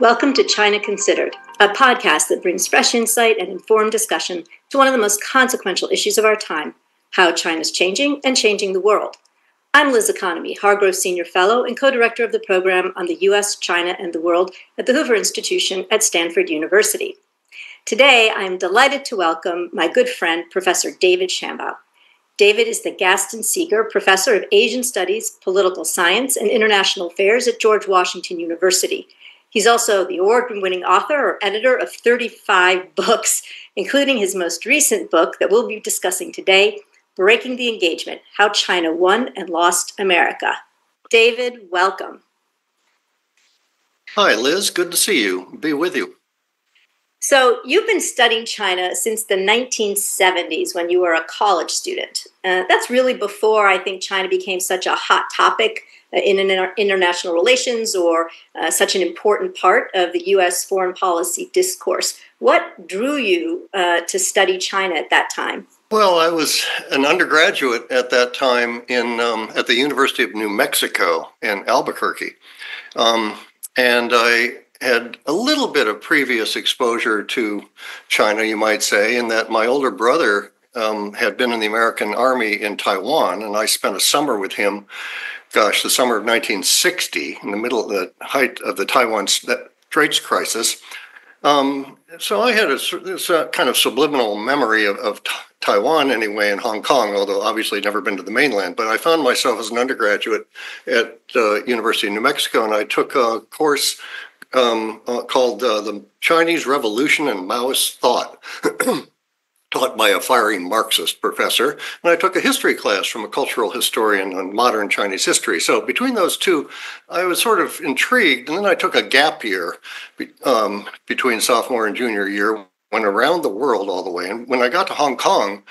Welcome to China Considered, a podcast that brings fresh insight and informed discussion to one of the most consequential issues of our time, how China's changing and changing the world. I'm Liz Economy, Hargrove Senior Fellow and co-director of the program on the U.S., China, and the World at the Hoover Institution at Stanford University. Today, I'm delighted to welcome my good friend, Professor David Shambaugh. David is the Gaston Seeger Professor of Asian Studies, Political Science, and International Affairs at George Washington University. He's also the award-winning author or editor of 35 books, including his most recent book that we'll be discussing today, Breaking the Engagement: How China Won and Lost America. David, welcome. Hi, Liz. Good to see you. Be with you. So you've been studying China since the 1970s when you were a college student. That's really before I think China became such a hot topic in international relations or such an important part of the U.S. foreign policy discourse. What drew you to study China at that time? Well, I was an undergraduate at that time at the University of New Mexico in Albuquerque. And I had a little bit of previous exposure to China, you might say, in that my older brother had been in the American Army in Taiwan, and I spent a summer with him, the summer of 1960, in the middle of the height of the Taiwan Straits crisis. So I had this kind of subliminal memory of Taiwan anyway, and Hong Kong, although obviously never been to the mainland. But I found myself as an undergraduate at the University of New Mexico, and I took a course called The Chinese Revolution and Maoist Thought, taught by a fiery Marxist professor. And I took a history class from a cultural historian on modern Chinese history. So between those two, I was sort of intrigued. And then I took a gap year between sophomore and junior year, went around the world all the way. And when I got to Hong Kong,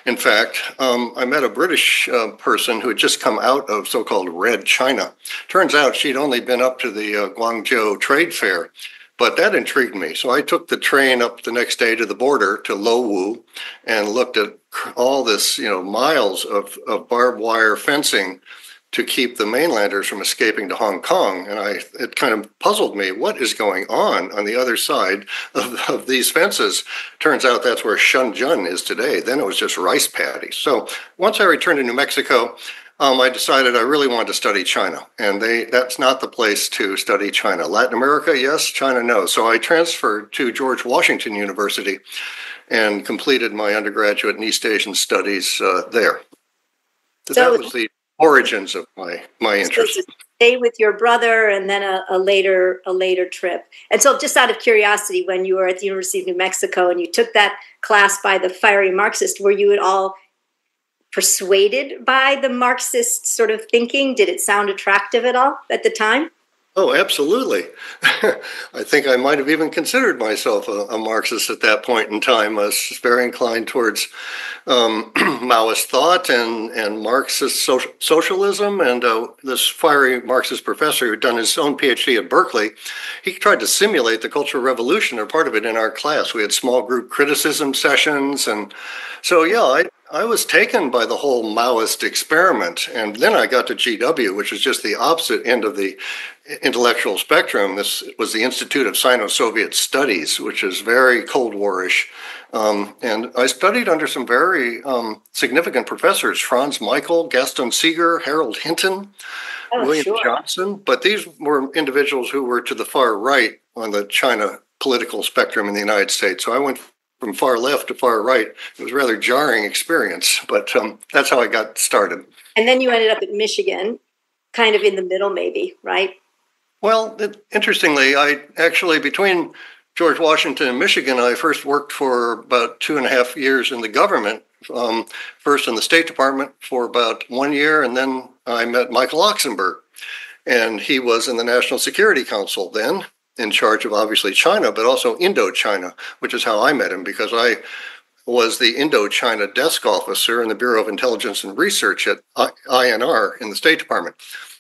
in fact, I met a British person who had just come out of so-called Red China. Turns out she'd only been up to the Guangzhou Trade Fair, but that intrigued me. So I took the train up the next day to the border to Lowu and looked at all this, miles of barbed wire fencing to keep the mainlanders from escaping to Hong Kong. And it kind of puzzled me, what is going on the other side of these fences? Turns out that's where Shenzhen is today. Then it was just rice paddies. So once I returned to New Mexico, I decided I really wanted to study China. And that's not the place to study China. Latin America, yes. China, no. So I transferred to George Washington University and completed my undergraduate in East Asian studies there. So that was the origins of my interest. So stay with your brother and then a later trip. And so just out of curiosity, when you were at the University of New Mexico and you took that class by the fiery Marxist, were you at all persuaded by the Marxist sort of thinking? Did it sound attractive at all at the time? Oh, absolutely. I think I might have even considered myself a Marxist at that point in time. I was very inclined towards Maoist thought and Marxist socialism. And this fiery Marxist professor who'd done his own PhD at Berkeley, he tried to simulate the Cultural Revolution, or part of it, in our class. We had small group criticism sessions. And so, yeah, I was taken by the whole Maoist experiment. And then I got to GW, which is just the opposite end of the intellectual spectrum. This was the Institute of Sino-Soviet Studies, which is very Cold War-ish. And I studied under some very significant professors: Franz Michael, Gaston Seeger, Harold Hinton, William Johnson. But these were individuals who were to the far right on the China political spectrum in the United States. So I went from far left to far right. It was a rather jarring experience, but that's how I got started. And then you ended up at Michigan, kind of in the middle maybe, right? Well, interestingly, I actually, between George Washington and Michigan, I first worked for about 2.5 years in the government, first in the State Department for about 1 year, and then I met Michael Oxenberg, and he was in the National Security Council then, in charge of obviously China, but also Indochina, which is how I met him, because I was the Indochina desk officer in the Bureau of Intelligence and Research at INR in the State Department.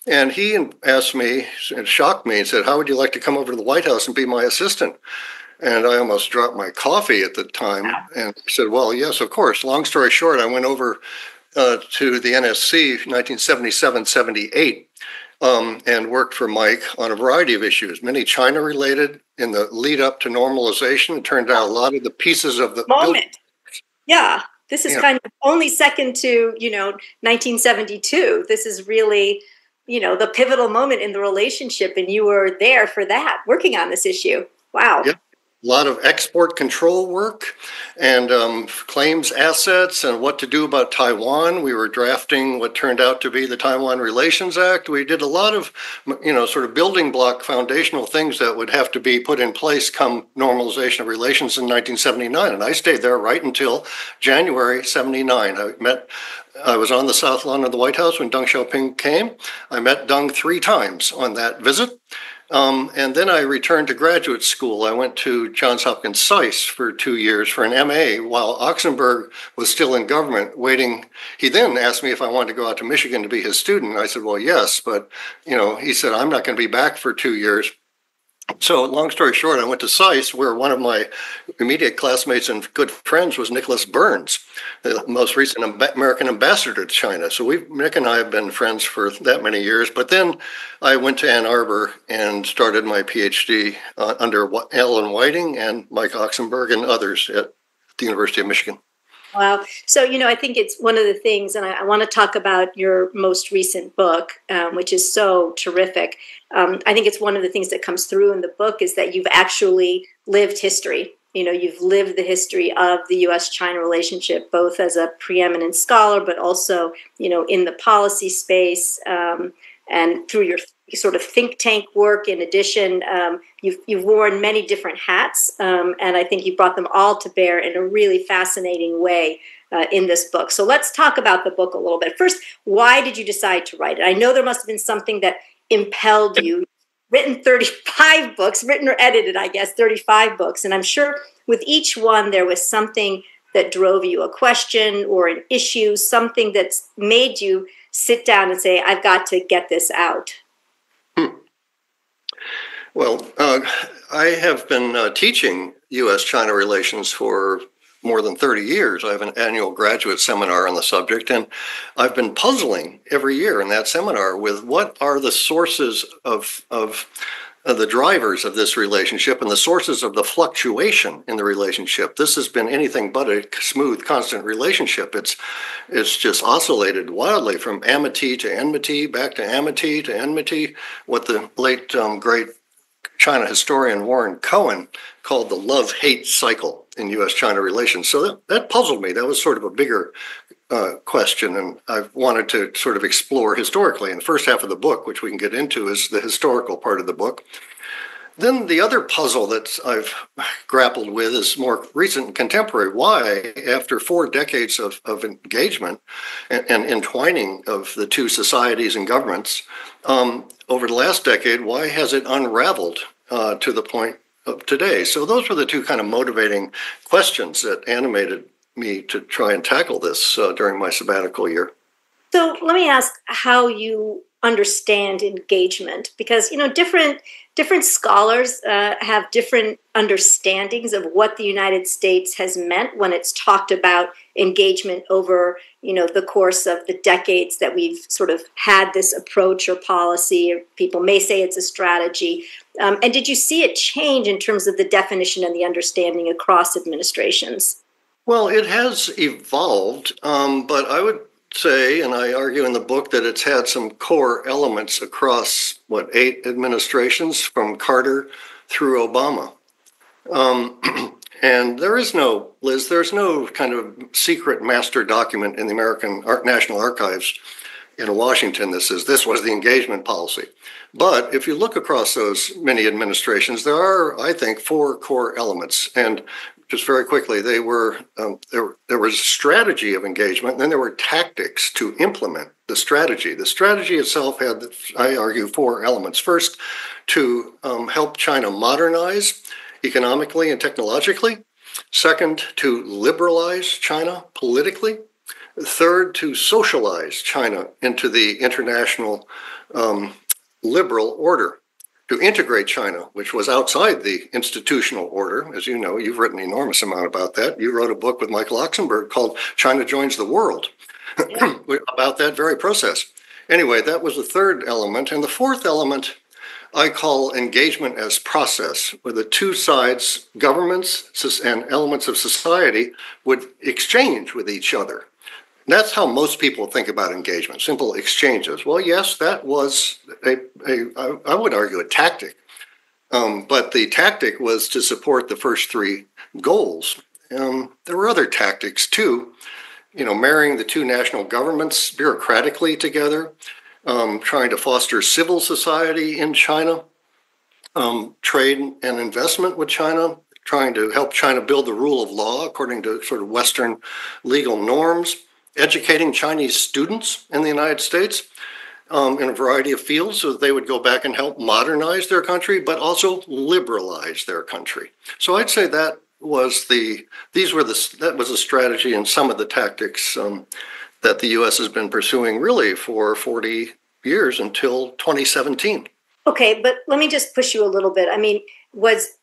And he asked me, and shocked me, and said, "How would you like to come over to the White House and be my assistant?" And I almost dropped my coffee at the time and said, "Well, yes, of course." Long story short, I went over to the NSC 1977-78. and worked for Mike on a variety of issues, many China-related. In the lead up to normalization, it turned out a lot of the pieces of the moment. Yeah, this is kind of only second to 1972. This is really the pivotal moment in the relationship, and you were there for that, working on this issue. Wow. Yep. A lot of export control work and claims assets and what to do about Taiwan. We were drafting what turned out to be the Taiwan Relations Act. We did a lot of, sort of building block foundational things that would have to be put in place come normalization of relations in 1979. And I stayed there right until January 79. I was on the South Lawn of the White House when Deng Xiaoping came. I met Deng 3 times on that visit. And then I returned to graduate school. I went to Johns Hopkins SAIS for 2 years for an MA while Oxenberg was still in government waiting. He then asked me if I wanted to go out to Michigan to be his student. I said, well, yes, but, he said, I'm not going to be back for 2 years. So long story short, I went to SAIS where one of my immediate classmates and good friends was Nicholas Burns, the most recent American ambassador to China. So Nick and I have been friends for that many years. But then I went to Ann Arbor and started my PhD under Alan Whiting and Mike Oxenberg and others at the University of Michigan. Wow. So, I think it's one of the things, and I want to talk about your most recent book, which is so terrific. I think it's one of the things that comes through in the book is that you've actually lived history. You've lived the history of the U.S.-China relationship, both as a preeminent scholar, but also, in the policy space and through your sort of think tank work. In addition, you've worn many different hats, and I think you brought them all to bear in a really fascinating way in this book. So let's talk about the book a little bit. First, why did you decide to write it? I know there must have been something that impelled you. Written 35 books, written or edited, I guess, 35 books. And I'm sure with each one, there was something that drove you, a question or an issue, something that's made you sit down and say, I've got to get this out. Well, I have been teaching U.S.-China relations for more than 30 years. I have an annual graduate seminar on the subject, and I've been puzzling every year in that seminar with what are the sources of the drivers of this relationship and the sources of the fluctuation in the relationship. This has been anything but a smooth, constant relationship. It's just oscillated wildly from amity to enmity, back to amity to enmity, what the late, great China historian Warren Cohen called the love-hate cycle in U.S.-China relations. So that puzzled me. That was sort of a bigger question, and I've wanted to sort of explore historically. And the first half of the book, which we can get into, is the historical part of the book. Then the other puzzle that I've grappled with is more recent and contemporary. Why, after 4 decades of engagement and entwining of the two societies and governments, over the last decade, why has it unraveled to the point of today? So those were the two kind of motivating questions that animated me to try and tackle this during my sabbatical year. So let me ask how you understand engagement, because different scholars have different understandings of what the United States has meant when it's talked about engagement over the course of the decades that we've sort of had this approach or policy, or people may say it's a strategy. And did you see it change in terms of the definition and the understanding across administrations? Well, it has evolved, but I would say, and I argue in the book, that it's had some core elements across, 8 administrations from Carter through Obama. And there is no, Liz, there's no kind of secret master document in the American National Archives in Washington that says this was the engagement policy. But if you look across those many administrations, there are, I think, 4 core elements. And just very quickly, there was a strategy of engagement, and then there were tactics to implement the strategy. The strategy itself had, I argue, 4 elements. First, to help China modernize economically and technologically. Second, to liberalize China politically. Third, to socialize China into the international liberal order. To integrate China, which was outside the institutional order. As you know, you've written an enormous amount about that. You wrote a book with Michael Oxenberg called China Joins the World about that very process. anyway, that was the third element. And the fourth element I call engagement as process, where the two sides, governments and elements of society, would exchange with each other. And that's how most people think about engagement, simple exchanges. Well, yes, that was, I would argue, a tactic. But the tactic was to support the first three goals. There were other tactics, too. Marrying the two national governments bureaucratically together, trying to foster civil society in China, trade and investment with China, trying to help China build the rule of law according to sort of Western legal norms, educating Chinese students in the United States in a variety of fields so that they would go back and help modernize their country, but also liberalize their country. So I'd say that was the strategy and some of the tactics that the U.S. has been pursuing really for 40 years until 2017. Okay, but let me just push you a little bit. I mean, was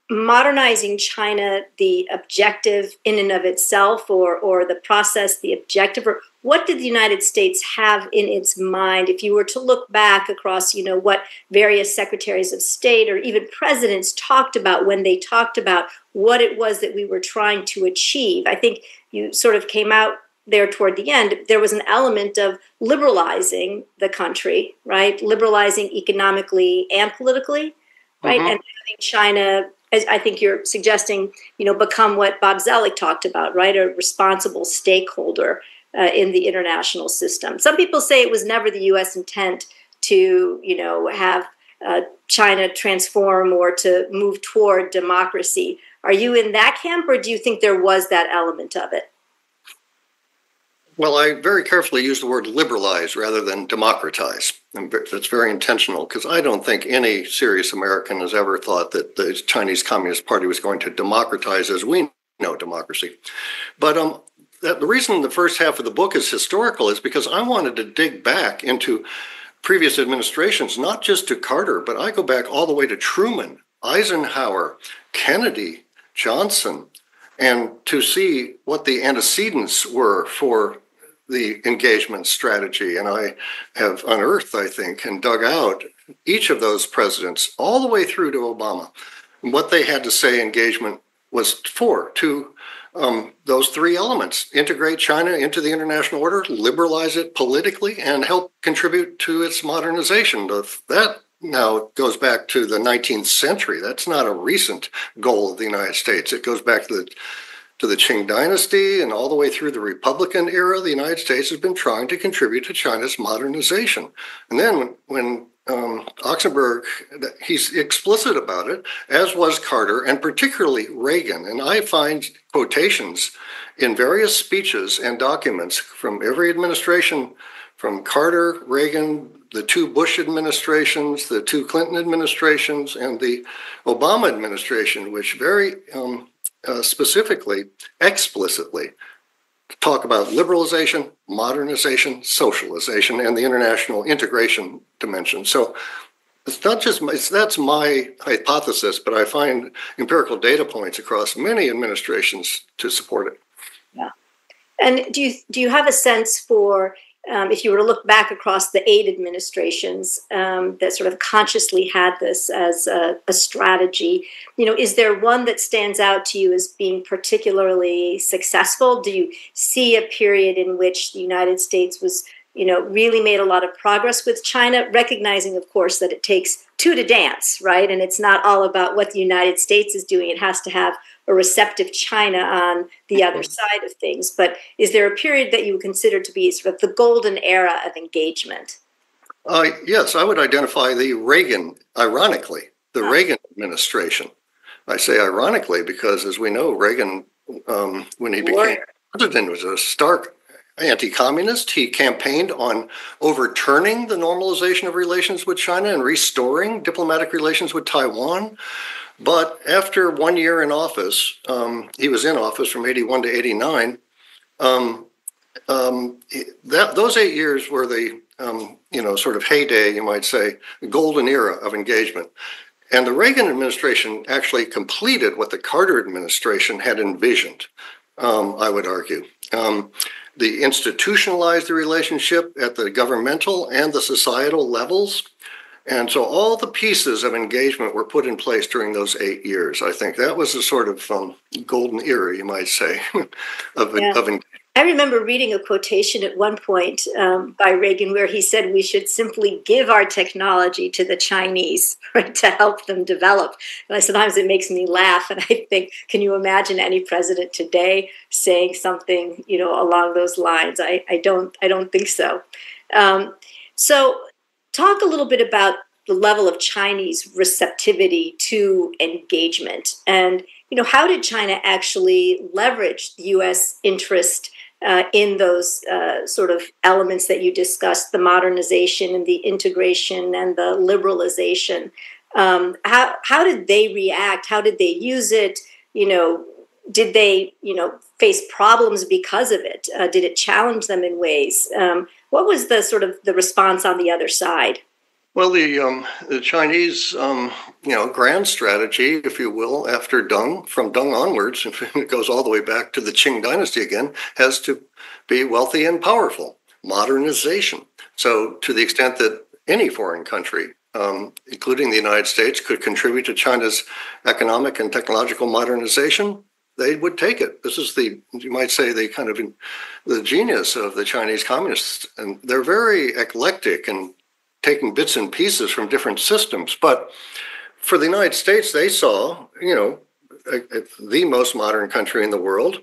modernizing China the objective in and of itself, or the process the objective, or what did the United States have in its mind if you were to look back across, what various secretaries of state or even presidents talked about when they talked about what it was that we were trying to achieve? I think you sort of came out there toward the end. There was an element of liberalizing the country, right? Liberalizing economically and politically, right? Mm-hmm. And having China, as I think you're suggesting, become what Bob Zoellick talked about, right? A responsible stakeholder in the international system. Some people say it was never the U.S. intent to, have China transform or to move toward democracy. Are you in that camp, or do you think there was that element of it? Well, I very carefully use the word liberalize rather than democratize. And that's very intentional, because I don't think any serious American has ever thought that the Chinese Communist Party was going to democratize as we know democracy. But the reason the first half of the book is historical is because I wanted to dig back into previous administrations, not just to Carter, but I go back all the way to Truman, Eisenhower, Kennedy, Johnson, and to see what the antecedents were for the engagement strategy. And I have unearthed, I think, and dug out each of those presidents all the way through to Obama, and what they had to say engagement was for, to those three elements: integrate China into the international order, liberalize it politically, and help contribute to its modernization. That now goes back to the 19th century. That's not a recent goal of the United States. It goes back to the Qing dynasty and all the way through the Republican era. The United States has been trying to contribute to China's modernization. And then when Oxenberg, he's explicit about it, as was Carter, and particularly Reagan. And I find quotations in various speeches and documents from every administration, from Carter, Reagan, the two Bush administrations, the two Clinton administrations, and the Obama administration, which very specifically, explicitly talk about liberalization, modernization, socialization, and the international integration dimension. So it's not just that's my hypothesis, but I find empirical data points across many administrations to support it. Yeah. And do you have a sense for, if you were to look back across the 8 administrations that sort of consciously had this as a strategy, is there one that stands out to you as being particularly successful? Do you see a period in which the United States was, really made a lot of progress with China, recognizing, of course, that it takes two to dance, right? And it's not all about what the United States is doing. It has to have a receptive China on the other side of things. But is there a period that you would consider to be sort of the golden era of engagement? Yes, I would identify the Reagan administration. I say ironically because, as we know, Reagan, when he became president, was a stark anti-communist. He campaigned on overturning the normalization of relations with China and restoring diplomatic relations with Taiwan. But after 1 year in office, he was in office from 81 to 89. Those 8 years were the sort of heyday, you might say, the golden era of engagement. And the Reagan administration actually completed what the Carter administration had envisioned, I would argue. They institutionalized the relationship at the governmental and the societal levels. And so all the pieces of engagement were put in place during those 8 years. I think that was a sort of golden era, you might say, of engagement. I remember reading a quotation at one point by Reagan where he said we should simply give our technology to the Chinese, right, to help them develop. And sometimes it makes me laugh, and I think, can you imagine any president today saying something, along those lines? I don't think so. So talk a little bit about the level of Chinese receptivity to engagement, and how did China actually leverage the U.S. interest in those sort of elements that you discussed, the modernization and the integration and the liberalization? How did they react? How did they use it? Did they, face problems because of it? Did it challenge them in ways? What was the sort of the response on the other side? Well, the Chinese, grand strategy, if you will, from Deng onwards, it goes all the way back to the Qing dynasty again, has to be wealthy and powerful. Modernization. So to the extent that any foreign country, including the United States, could contribute to China's economic and technological modernization, they would take it. This is you might say, the genius of the Chinese communists. And they're very eclectic and taking bits and pieces from different systems. But for the United States, they saw, the most modern country in the world,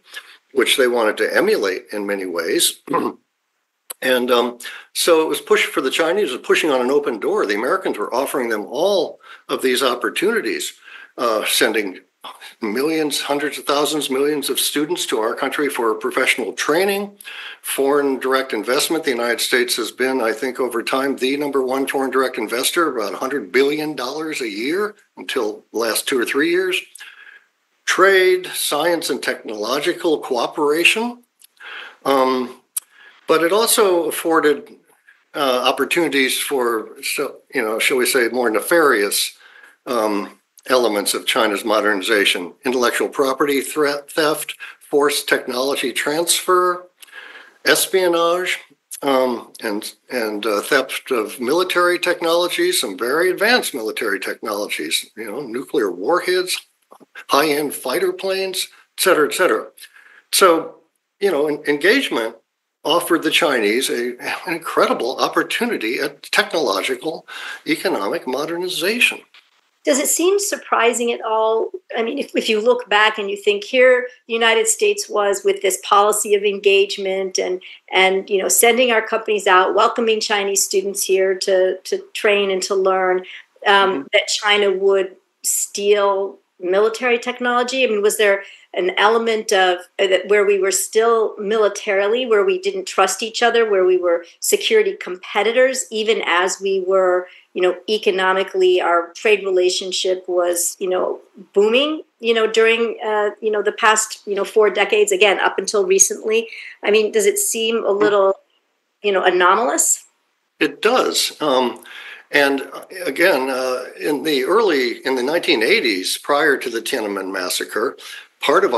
which they wanted to emulate in many ways. And so it was for the Chinese, it was pushing on an open door. The Americans were offering them all of these opportunities, sending millions, hundreds of thousands, millions of students to our country for professional training, foreign direct investment. The United States has been, I think, over time, the number one foreign direct investor, about $100 billion a year until the last 2 or 3 years. Trade, science, and technological cooperation. But it also afforded opportunities for, shall we say, more nefarious elements of China's modernization: intellectual property theft, forced technology transfer, espionage, and theft of military technologies, some very advanced military technologies, nuclear warheads, high-end fighter planes, et cetera, et cetera. So, engagement offered the Chinese an incredible opportunity at technological, economic modernization. Does it seem surprising at all? I mean, if you look back and you think here, the United States was with this policy of engagement and sending our companies out, welcoming Chinese students here to train and to learn, that China would steal military technology? I mean, was there an element of where we were still militarily, where we didn't trust each other, where we were security competitors, even as we were, economically, our trade relationship was, booming, during, the past, 4 decades, again, up until recently? I mean, does it seem a little, anomalous? It does. And again, in the 1980s, prior to the Tiananmen massacre, part of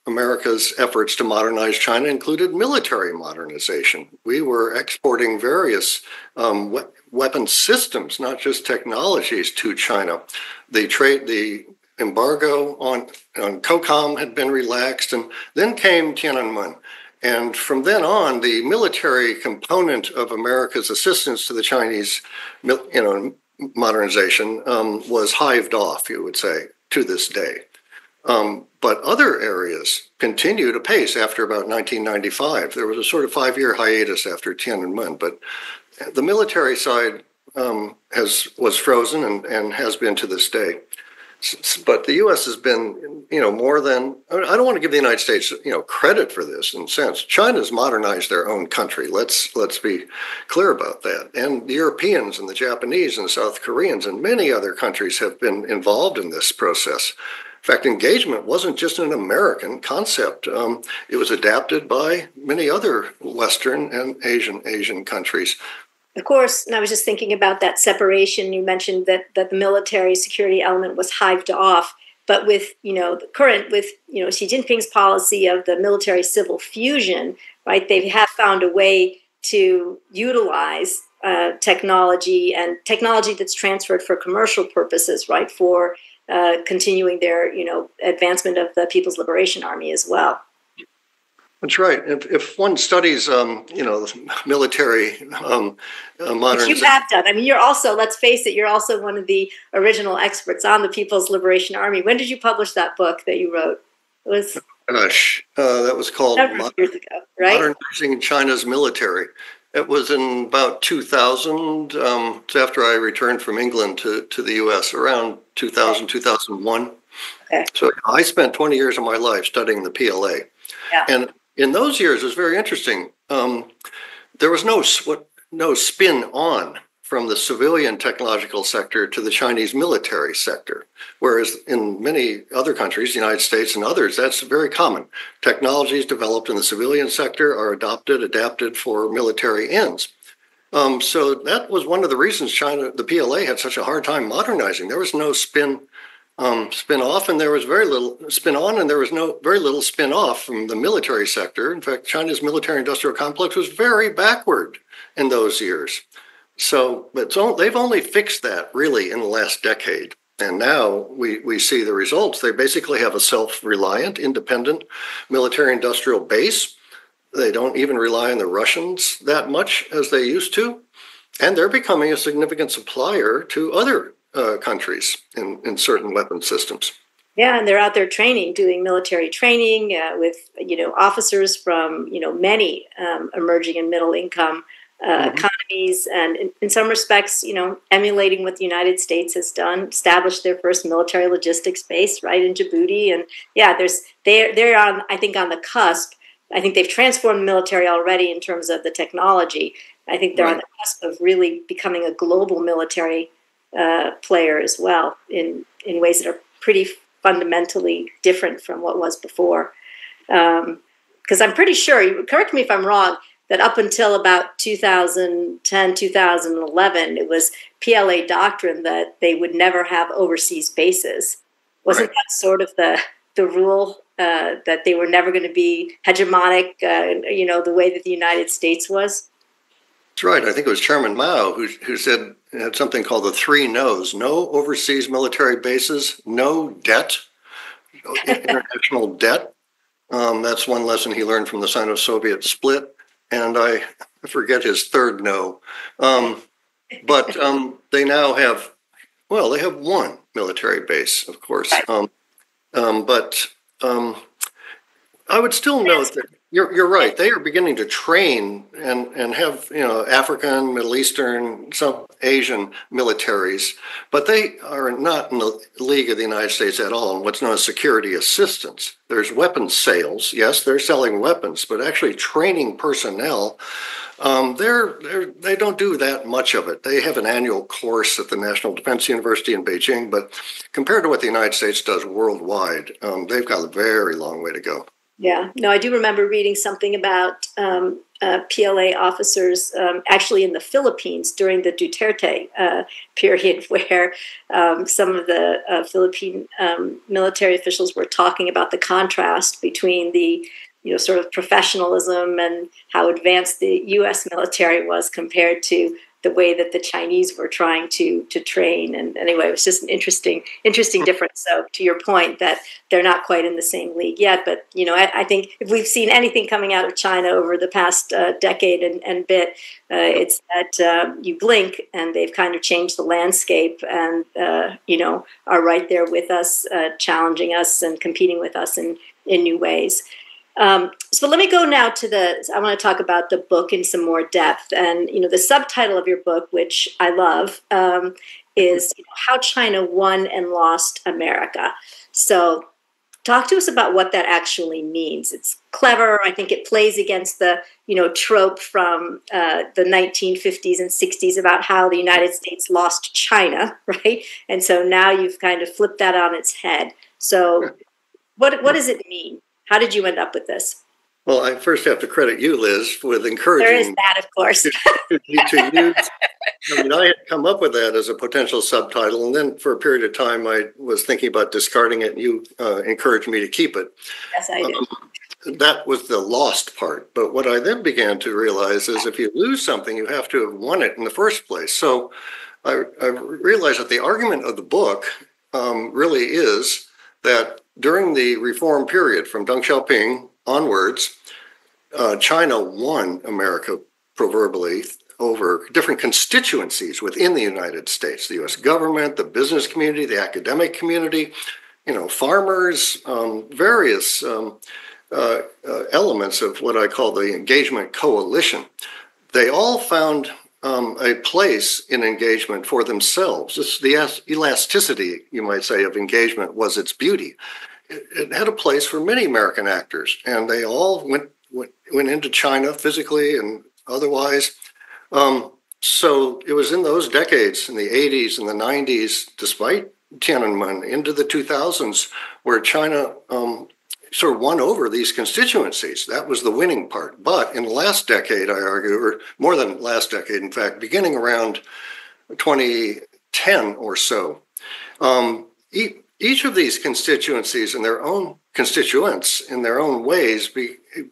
America's efforts to modernize China included military modernization. We were exporting various weapon systems, not just technologies, to China. The embargo on COCOM had been relaxed, and then came Tiananmen. And from then on, the military component of America's assistance to the Chinese, modernization was hived off, you would say, to this day. But other areas continued apace after about 1995. There was a sort of 5-year hiatus after Tiananmen, but the military side was frozen and has been to this day. But the U.S. has been, more than, I don't want to give the United States, credit for this in a sense. China's modernized their own country. Let's be clear about that. And the Europeans and the Japanese and South Koreans and many other countries have been involved in this process. In fact, engagement wasn't just an American concept. It was adapted by many other Western and Asian countries. Of course, and I was just thinking about that separation. You mentioned that the military security element was hived off. But with, the current, with, Xi Jinping's policy of the military-civil fusion, right, they have found a way to utilize technology and technology that's transferred for commercial purposes, right, for continuing their, advancement of the People's Liberation Army as well. That's right. If one studies, military modernization, you have done. I mean, you're also, let's face it, you're also one of the original experts on the People's Liberation Army. When did you publish that book that you wrote? It was that was called years ago, right? Modernizing China's Military. It was in about 2000, after I returned from England to the U.S., around 2000, 2001. Okay. So I spent 20 years of my life studying the PLA. Yeah. And in those years, it was very interesting. There was no spin on from the civilian technological sector to the Chinese military sector, whereas in many other countries, the United States and others, that's very common. Technologies developed in the civilian sector are adapted for military ends. So that was one of the reasons the PLA had such a hard time modernizing. There was no spin off, and there was very little spin on, and there was very little spin off from the military sector. In fact, China's military-industrial complex was very backward in those years. So, but they've only fixed that really in the last decade, and now we see the results. They basically have a self-reliant, independent military-industrial base. They don't even rely on the Russians that much as they used to, and they're becoming a significant supplier to other countries in certain weapon systems. Yeah, and they're out there doing military training with officers from many emerging and middle income economies, and in some respects, emulating what the United States has done, established their first military logistics base right in Djibouti, and they're on, I think, on the cusp. I think they've transformed the military already in terms of the technology. I think they're on the cusp of really becoming a global military player as well in ways that are pretty fundamentally different from what was before. Because I'm pretty sure, correct me if I'm wrong, that up until about 2010, 2011, it was PLA doctrine that they would never have overseas bases. Wasn't that sort of the rule, that they were never going to be hegemonic, the way that the United States was? That's right. I think it was Chairman Mao who said, had something called the 3 no's: no overseas military bases, no debt, international debt. That's one lesson he learned from the Sino-Soviet split. And I forget his third no. But they now have, they have one military base, of course. But I would still note that you're right. They are beginning to train and have African, Middle Eastern, some Asian militaries, but they are not in the league of the United States at all in what's known as security assistance. There's weapons sales. Yes, they're selling weapons, but actually training personnel, they don't do that much of it. They have an annual course at the National Defense University in Beijing, but compared to what the United States does worldwide, they've got a very long way to go. Yeah, no, I do remember reading something about PLA officers actually in the Philippines during the Duterte period, where some of the Philippine military officials were talking about the contrast between the sort of professionalism and how advanced the U.S. military was compared to the way that the Chinese were trying to train. And anyway, it was just an interesting difference. So to your point that they're not quite in the same league yet, but I think if we've seen anything coming out of China over the past decade and bit, it's that you blink and they've kind of changed the landscape and are right there with us, challenging us and competing with us in new ways. So let me go now I want to talk about the book in some more depth. And, the subtitle of your book, which I love, is How China Won and Lost America. So talk to us about what that actually means. It's clever. I think it plays against the, trope from the 1950s and 60s about how the United States lost China, right? And so now you've kind of flipped that on its head. So what does it mean? How did you end up with this? Well, I first have to credit you, Liz, with encouraging. There is that, of course. to use. I mean, I had come up with that as a potential subtitle, and then for a period of time, I was thinking about discarding it, and you encouraged me to keep it. Yes, I did. That was the lost part. But what I then began to realize is if you lose something, you have to have won it in the first place. So I realized that the argument of the book really is that during the reform period from Deng Xiaoping onwards, China won America proverbially over different constituencies within the United States, the U.S. government, the business community, the academic community, farmers, various elements of what I call the engagement coalition. They all found a place in engagement for themselves. The elasticity, you might say, of engagement was its beauty. It had a place for many American actors, and they all went into China physically and otherwise. So it was in those decades, in the 80s and the 90s, despite Tiananmen, into the 2000s, where China sort of won over these constituencies. That was the winning part. But in the last decade, I argue, or more than last decade, in fact, beginning around 2010 or so, each of these constituencies and their own constituents in their own ways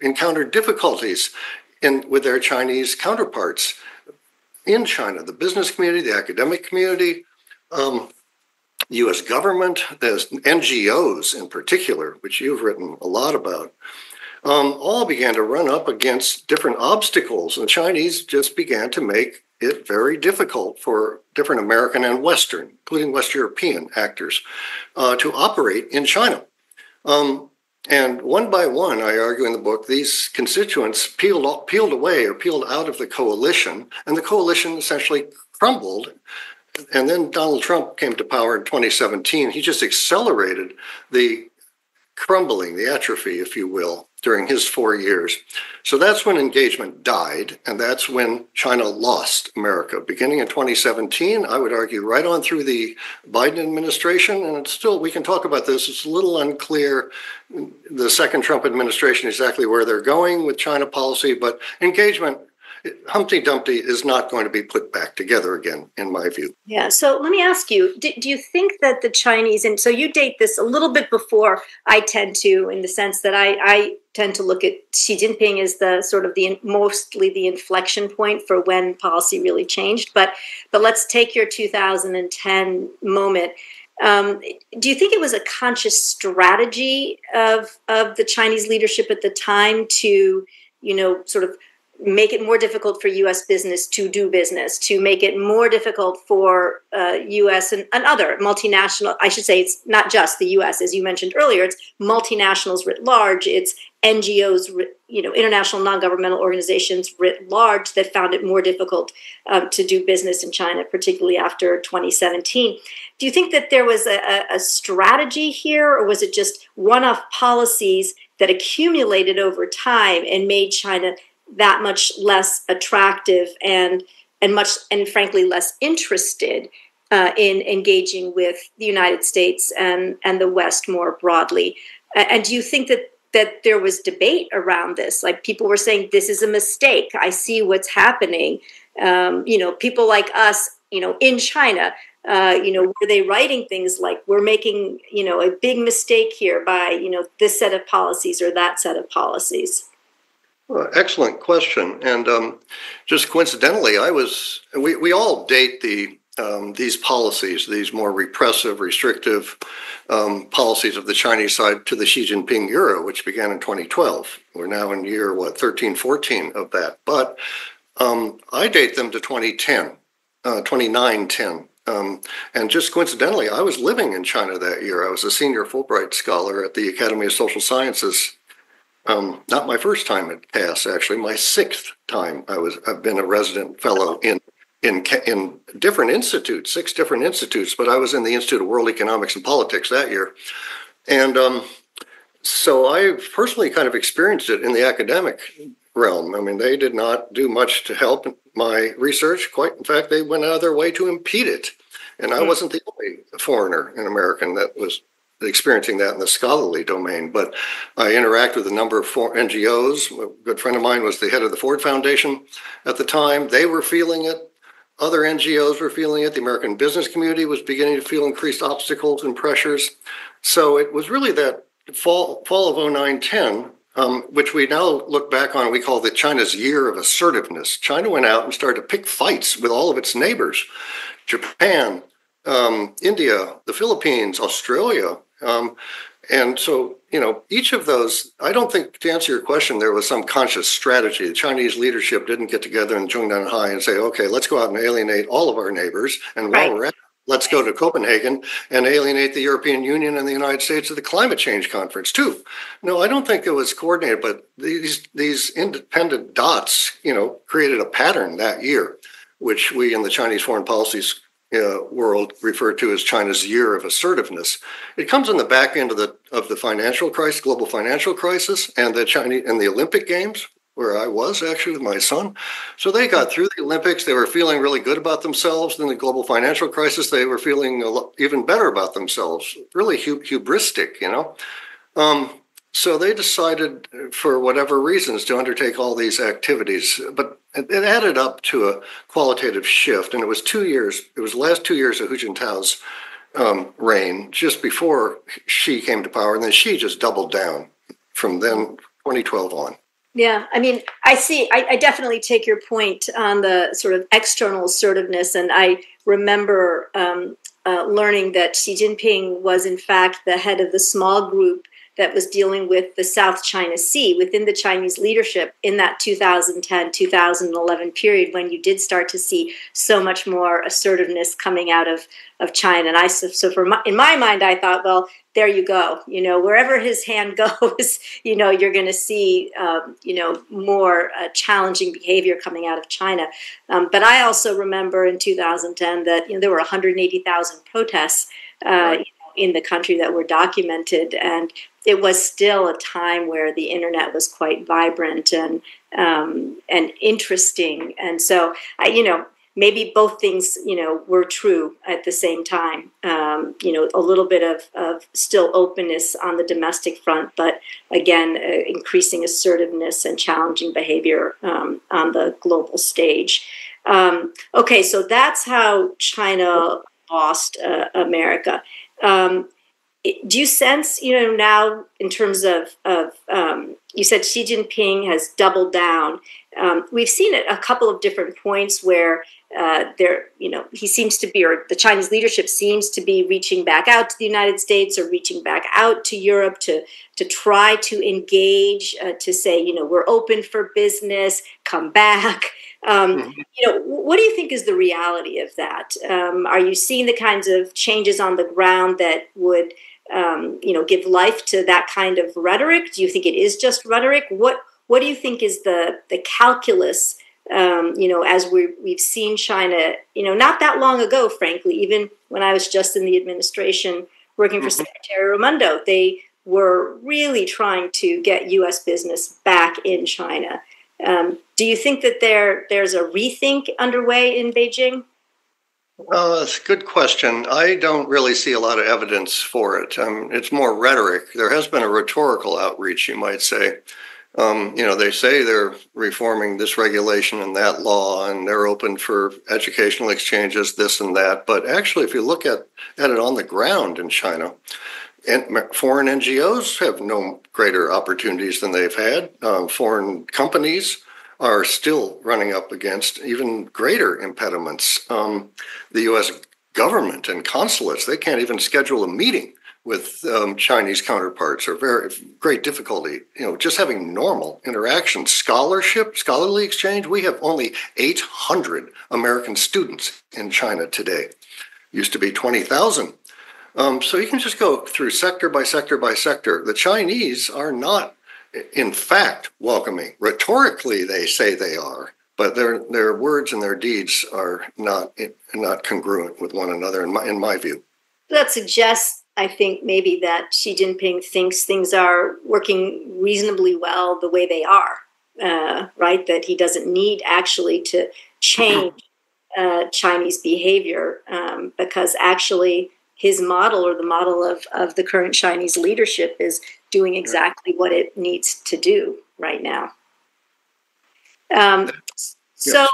encountered difficulties with their Chinese counterparts in China, the business community, the academic community, U.S. government, the NGOs in particular, which you've written a lot about, all began to run up against different obstacles. And the Chinese just began to make it very difficult for different American and Western, including West European actors, to operate in China. And one by one, I argue in the book, these constituents peeled away or peeled out of the coalition, and the coalition essentially crumbled. And then Donald Trump came to power in 2017. He just accelerated the crumbling, the atrophy, if you will, during his 4 years. So that's when engagement died, and that's when China lost America. Beginning in 2017, I would argue right on through the Biden administration, and it's still, we can talk about this, it's a little unclear, the second Trump administration, exactly where they're going with China policy, but engagement, Humpty Dumpty, is not going to be put back together again, in my view. Yeah. So let me ask you, do you think that the Chinese, and so you date this a little bit before I tend to, in the sense that I tend to look at Xi Jinping as the sort of mostly the inflection point for when policy really changed. But let's take your 2010 moment. Do you think it was a conscious strategy of the Chinese leadership at the time to, sort of make it more difficult for U.S. business to do business, to make it more difficult for U.S. and other multinational, I should say it's not just the U.S., as you mentioned earlier, it's multinationals writ large, it's NGOs, international non-governmental organizations writ large that found it more difficult to do business in China, particularly after 2017. Do you think that there was a strategy here, or was it just one-off policies that accumulated over time and made China that much less attractive and frankly less interested in engaging with the United States and the West more broadly? And do you think that there was debate around this? Like, people were saying, this is a mistake. I see what's happening. People like us, in China, were they writing things like, we're making, a big mistake here by, this set of policies or that set of policies? Well, excellent question. And just coincidentally, we all date these policies, these more repressive, restrictive policies of the Chinese side to the Xi Jinping era, which began in 2012. We're now in year, 13, 14 of that. But I date them to 2010, 2009-10. And just coincidentally, I was living in China that year. I was a senior Fulbright scholar at the Academy of Social Sciences. Not my first time at CAS, actually, my sixth time. I've been a resident fellow in different institutes, 6 different institutes, but I was in the Institute of World Economics and Politics that year. And so I personally kind of experienced it in the academic realm. I mean, they did not do much to help my research. In fact, they went out of their way to impede it. And I wasn't the only foreigner, an American, that was experiencing that in the scholarly domain, but I interact with a number of NGOs. A good friend of mine was the head of the Ford Foundation at the time. They were feeling it. Other NGOs were feeling it. The American business community was beginning to feel increased obstacles and pressures. So it was really that fall of 09-10, which we now look back on, we call the China's year of assertiveness. China went out and started to pick fights with all of its neighbors, Japan, India, the Philippines, Australia. And so, each of those, I don't think, to answer your question, there was some conscious strategy. The Chinese leadership didn't get together in Zhongnan and say, okay, let's go out and alienate all of our neighbors. And while we're at it, let's go to Copenhagen and alienate the European Union and the United States at the climate change conference, too. No, I don't think it was coordinated, but these independent dots, created a pattern that year, which we in the Chinese foreign policy world refer to as China's year of assertiveness. It comes on the back end of the financial crisis, global financial crisis, and the Olympic Games, where I was actually with my son. So they got through the Olympics. They were feeling really good about themselves. Then the global financial crisis, they were feeling even better about themselves, really hubristic, So they decided, for whatever reasons, to undertake all these activities. But it added up to a qualitative shift. And it was 2 years. It was the last 2 years of Hu Jintao's reign, just before Xi came to power. And then Xi just doubled down from then, 2012 on. Yeah, I mean, I definitely take your point on the sort of external assertiveness. And I remember learning that Xi Jinping was, in fact, the head of the small group that was dealing with the South China Sea within the Chinese leadership in that 2010-2011 period, when you did start to see so much more assertiveness coming out of China. And in my mind, I thought, well, there you go. Wherever his hand goes, you're going to see, more challenging behavior coming out of China. But I also remember in 2010 that there were 180,000 protests in the country that were documented, and it was still a time where the internet was quite vibrant and interesting. And so, maybe both things, were true at the same time. A little bit of still openness on the domestic front, but again, increasing assertiveness and challenging behavior on the global stage. Okay, so that's how China lost America. Do you sense, now in terms of you said Xi Jinping has doubled down. We've seen at a couple of different points where he seems to be, or the Chinese leadership seems to be reaching back out to the United States or reaching back out to Europe to try to engage, to say, we're open for business, come back. What do you think is the reality of that? Are you seeing the kinds of changes on the ground that would, give life to that kind of rhetoric? Do you think it is just rhetoric? What do you think is the calculus? As we've seen China, not that long ago, frankly, even when I was just in the administration working for Secretary Raimondo, they were really trying to get U.S. business back in China. Do you think that there's a rethink underway in Beijing? That's a good question. I don't really see a lot of evidence for it. It's more rhetoric. There has been a rhetorical outreach, you might say. They say they're reforming this regulation and that law, and they're open for educational exchanges, this and that. But actually, if you look at it on the ground in China, foreign NGOs have no greater opportunities than they've had. Foreign companies are still running up against even greater impediments. The U.S. government and consulates, they can't even schedule a meeting with Chinese counterparts, or very great difficulty. Just having normal interaction, scholarly exchange. We have only 800 American students in China today. Used to be 20,000. So you can just go through sector by sector by sector. The Chinese are not, in fact, welcoming. Rhetorically, they say they are, but their words and their deeds are not congruent with one another, in my view. That suggests, I think, maybe that Xi Jinping thinks things are working reasonably well the way they are, right? That he doesn't need actually to change Chinese behavior because actually his model or the model of the current Chinese leadership is doing exactly what it needs to do right now. So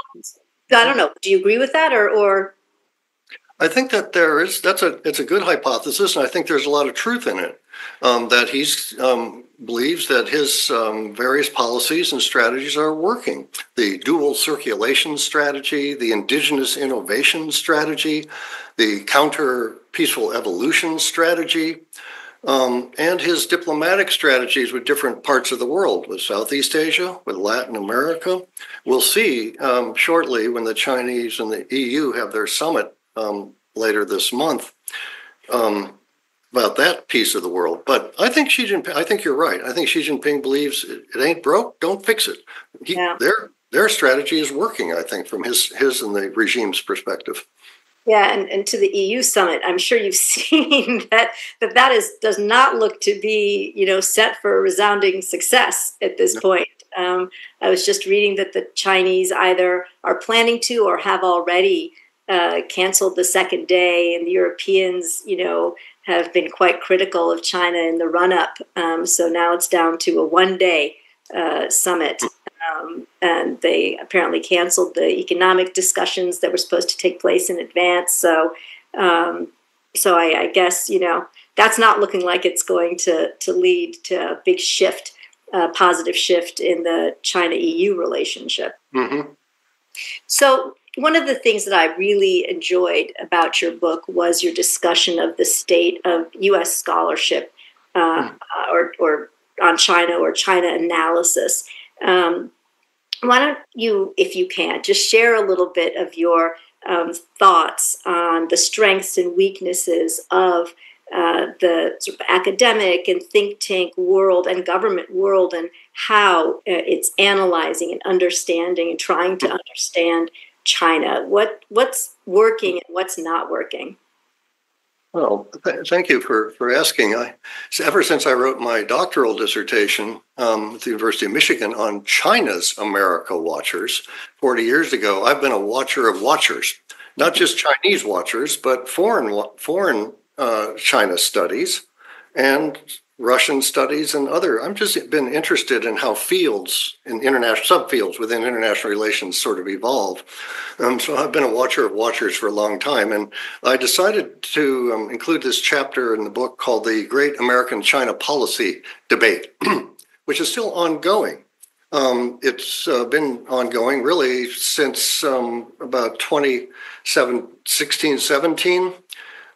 I don't know. Do you agree with that, or? I think that it's a good hypothesis, and I think there's a lot of truth in it. That he believes that his various policies and strategies are working. The dual circulation strategy, the indigenous innovation strategy, the counter peaceful evolution strategy, and his diplomatic strategies with different parts of the world, with Southeast Asia, with Latin America. We'll see shortly when the Chinese and the EU have their summit later this month about that piece of the world. But I think I think you're right. I think Xi Jinping believes it ain't broke, don't fix it. Their strategy is working, I think, from his and the regime's perspective. Yeah, and to the EU summit, I'm sure you've seen that does not look to be, set for a resounding success at this point. I was just reading that the Chinese either are planning to or have already canceled the second day, and the Europeans, have been quite critical of China in the run-up. So now it's down to a one-day summit. And they apparently canceled the economic discussions that were supposed to take place in advance. So I guess, that's not looking like it's going to lead to a big shift, positive shift in the China-EU relationship. Mm-hmm. So one of the things that I really enjoyed about your book was your discussion of the state of U.S. scholarship or on China or China analysis. Why don't you, if you can, just share a little bit of your thoughts on the strengths and weaknesses of the sort of academic and think tank world and government world, and how it's analyzing and understanding and trying to understand China. What's working and what's not working? Well, thank you for asking. Ever since I wrote my doctoral dissertation at the University of Michigan on China's America Watchers 40 years ago, I've been a watcher of watchers, not just Chinese watchers, but foreign China studies and Russian studies and other. I've just been interested in how fields in international subfields within international relations sort of evolve. So I've been a watcher of watchers for a long time, and I decided to include this chapter in the book called "The Great American China Policy Debate," which is still ongoing. It's been ongoing really since about 2016, 17.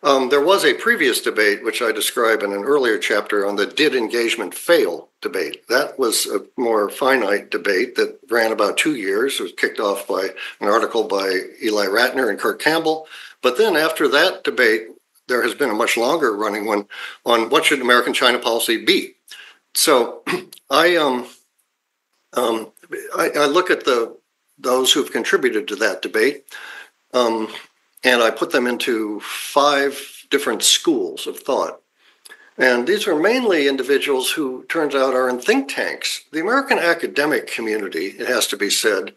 There was a previous debate, which I describe in an earlier chapter, on the "Did engagement fail?" debate. That was a more finite debate that ran about 2 years. It was kicked off by an article by Eli Ratner and Kirk Campbell. But then after that debate, there has been a much longer running one on what should American China policy be. So I look at those who've contributed to that debate, and I put them into 5 different schools of thought. And these are mainly individuals who, turns out, are in think tanks. The American academic community, it has to be said,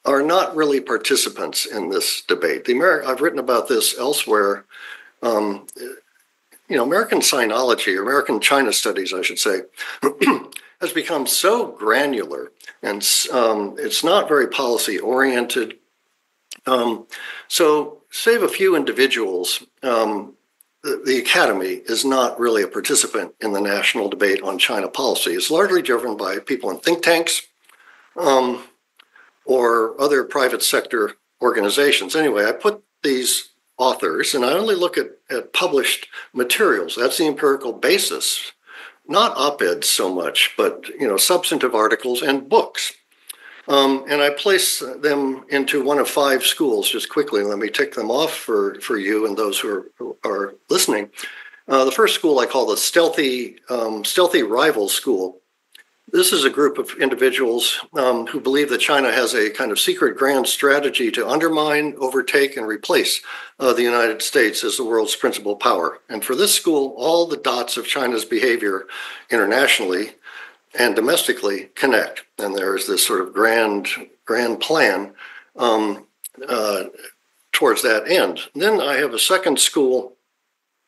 are not really participants in this debate. I've written about this elsewhere. American sinology, or American China studies, I should say, has become so granular, and it's not very policy-oriented. So, save a few individuals, the Academy is not really a participant in the national debate on China policy. It's largely driven by people in think tanks or other private sector organizations. Anyway, I put these authors, and I only look at published materials. That's the empirical basis, not op-eds so much, but substantive articles and books. And I place them into one of 5 schools. Just quickly, let me tick them off for you and those who are listening. The first school I call the stealthy rival school. This is a group of individuals who believe that China has a kind of secret grand strategy to undermine, overtake, and replace the United States as the world's principal power. And for this school, all the dots of China's behavior internationally and domestically connect. And there is this sort of grand plan towards that end. And then I have a second school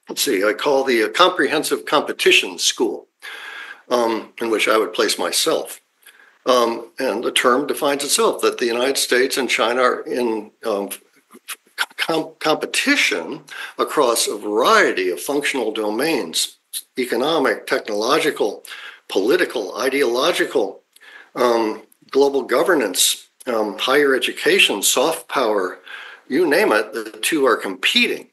let's see, I call the comprehensive competition school, in which I would place myself. And the term defines itself that the United States and China are in competition across a variety of functional domains: economic, technological, political, ideological, global governance, higher education, soft power, you name it, the two are competing.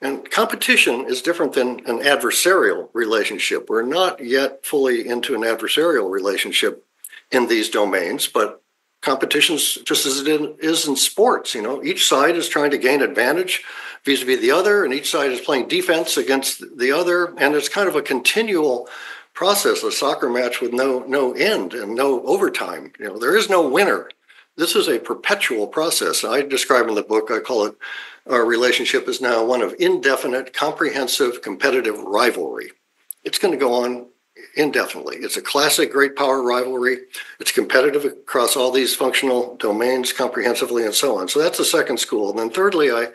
And competition is different than an adversarial relationship. We're not yet fully into an adversarial relationship in these domains, but competition's just as it is in sports. You know, each side is trying to gain advantage vis-a-vis the other, and each side is playing defense against the other, and it's kind of a continual process, a soccer match with no end and no overtime. You know, there is no winner. This is a perpetual process. I describe in the book, I call it, our relationship is now one of indefinite, comprehensive, competitive rivalry. It's going to go on indefinitely. It's a classic great power rivalry. It's competitive across all these functional domains comprehensively and so on. So that's the second school. And then thirdly, I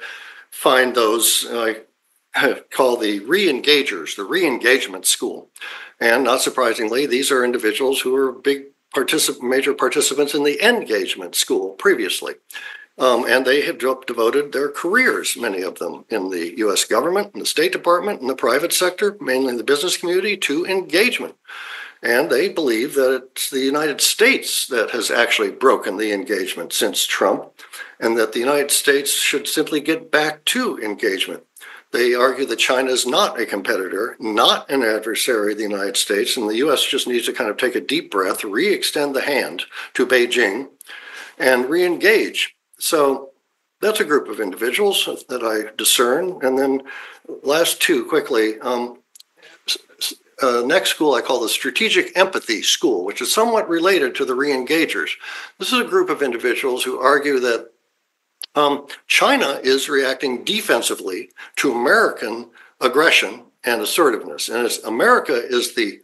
find those I call the re-engagers, the re-engagement school. And not surprisingly, these are individuals who are major participants in the engagement school previously. And they have devoted their careers, many of them, in the U.S. government, in the State Department, in the private sector, mainly in the business community, to engagement. And they believe that it's the United States that has actually broken the engagement since Trump, and that the United States should simply get back to engagement. They argue that China is not a competitor, not an adversary of the United States, and the U.S. just needs to kind of take a deep breath, re-extend the hand to Beijing, and re-engage. So that's a group of individuals that I discern. And then last two, quickly, next school I call the Strategic Empathy School, which is somewhat related to the re-engagers. This is a group of individuals who argue that China is reacting defensively to American aggression and assertiveness. And America is the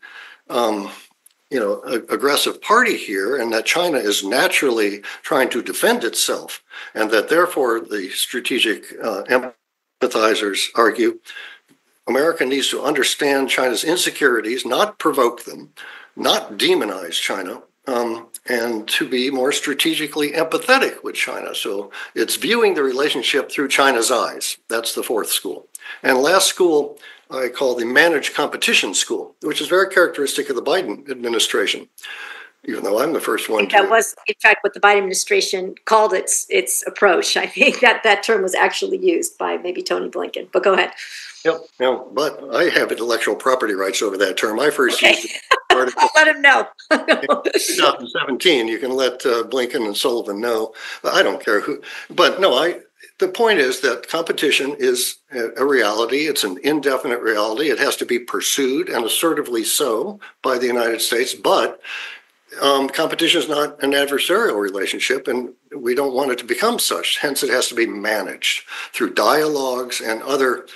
aggressive party here, and that China is naturally trying to defend itself, and that therefore the strategic empathizers argue America needs to understand China's insecurities, not provoke them, not demonize China, and to be more strategically empathetic with China. So it's viewing the relationship through China's eyes. That's the fourth school. And last school I call the Managed Competition School, which is very characteristic of the Biden administration, even though I'm the first one. That was, in fact, what the Biden administration called its approach. I think that term was actually used by maybe Tony Blinken. But go ahead. Yep. No, but I have intellectual property rights over that term. I first used it. I'll let him know. In 2017, you can let Blinken and Sullivan know. I don't care who. But no, the point is that competition is a reality. It's an indefinite reality. It has to be pursued, and assertively so, by the United States. But competition is not an adversarial relationship, and we don't want it to become such. Hence, it has to be managed through dialogues and other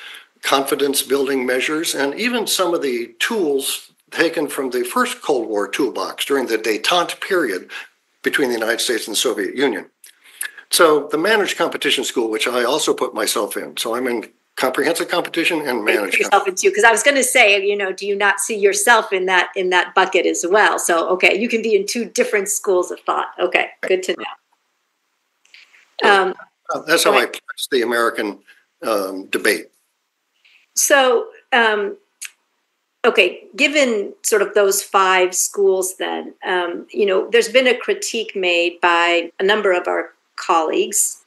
confidence-building measures, and even some of the tools taken from the first Cold War toolbox during the détente period between the United States and the Soviet Union. So the Managed Competition School, which I also put myself in. So I'm in comprehensive competition and managed competition. Because I was going to say, do you not see yourself in that bucket as well? So, okay, you can be in two different schools of thought. Okay, good to know. That's how I place the American debate. So, okay, given sort of those five schools then, there's been a critique made by a number of our colleagues,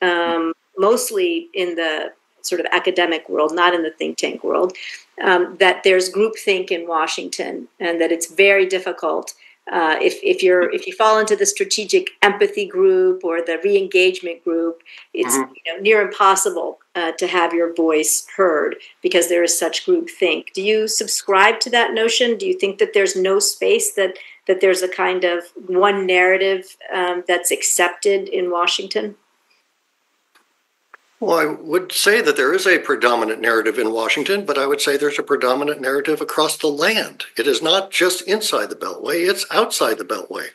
mostly in the sort of academic world, not in the think tank world, that there's groupthink in Washington, and that it's very difficult if you fall into the strategic empathy group or the re-engagement group. It's near impossible to have your voice heard because there is such groupthink. Do you subscribe to that notion? Do you think that there's no space, that there's a kind of one narrative that's accepted in Washington? Well, I would say that there is a predominant narrative in Washington, but I would say there's a predominant narrative across the land. It is not just inside the Beltway, it's outside the Beltway.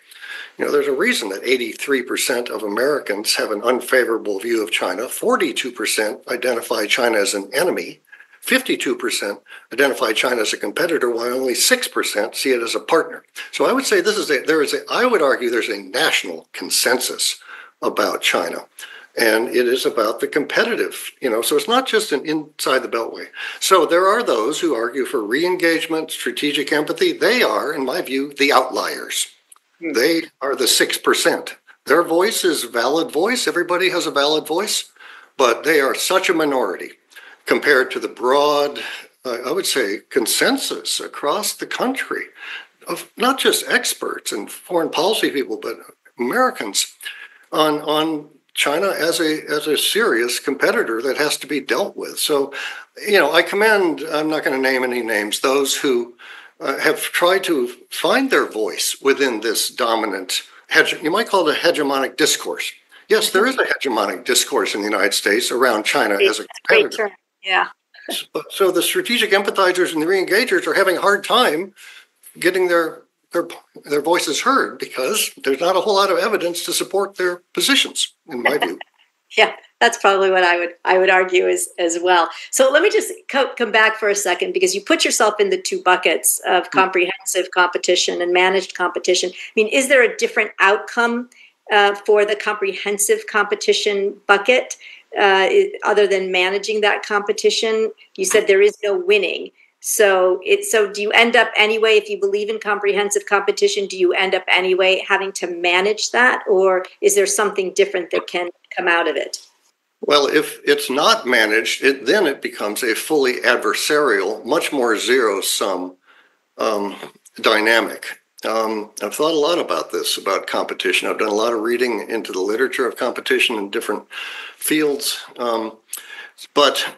There's a reason that 83% of Americans have an unfavorable view of China. 42% identify China as an enemy. 52% identify China as a competitor, while only 6% see it as a partner. So I would say I would argue there's a national consensus about China. And it is about the competitive, so it's not just an inside the Beltway. So there are those who argue for re-engagement, strategic empathy. They are, in my view, the outliers. They are the 6%. Their voice is a valid voice. Everybody has a valid voice, but they are such a minority compared to the broad, I would say, consensus across the country of not just experts and foreign policy people, but Americans on China as a serious competitor that has to be dealt with. So, I commend, I'm not going to name any names, those who have tried to find their voice within this dominant, you might call it a hegemonic discourse. Yes, there is a hegemonic discourse in the United States around China as a competitor. Great term. Yeah. So the strategic empathizers and the re-engagers are having a hard time getting their voices heard because there's not a whole lot of evidence to support their positions, in my view. Yeah, that's probably what I would argue as well. So let me just come back for a second, because you put yourself in the two buckets of comprehensive competition and managed competition. I mean, is there a different outcome for the comprehensive competition bucket other than managing that competition? You said there is no winning. So do you end up anyway, if you believe in comprehensive competition, do you end up anyway having to manage that, or is there something different that can come out of it? Well, if it's not managed, then it becomes a fully adversarial, much more zero-sum dynamic. I've thought a lot about this, about competition. I've done a lot of reading into the literature of competition in different fields. But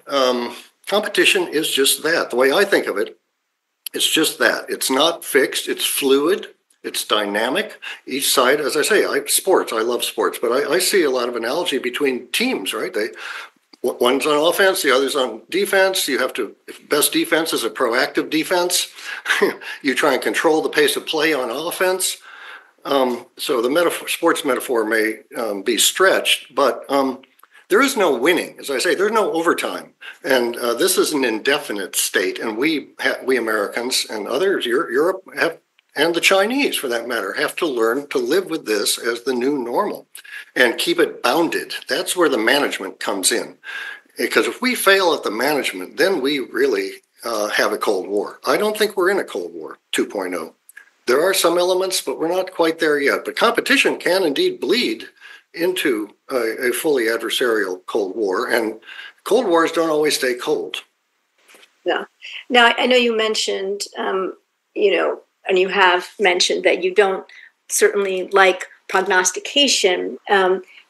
competition is just that. The way I think of it, it's just that. It's not fixed. It's fluid. It's dynamic. Each side, as I say, I love sports, but I see a lot of analogy between teams, right? One's on offense, the other's on defense. If best defense is a proactive defense, you try and control the pace of play on offense. So the sports metaphor may be stretched, but there is no winning. As I say, there's no overtime. And this is an indefinite state. And we Americans and others, Europe, and the Chinese, for that matter, have to learn to live with this as the new normal and keep it bounded. That's where the management comes in. Because if we fail at the management, then we really have a Cold War. I don't think we're in a Cold War 2.0. There are some elements, but we're not quite there yet. But competition can indeed bleed into a fully adversarial Cold War, and Cold Wars don't always stay cold. Yeah. Now, I know you mentioned, and you have mentioned that you don't certainly like prognostication,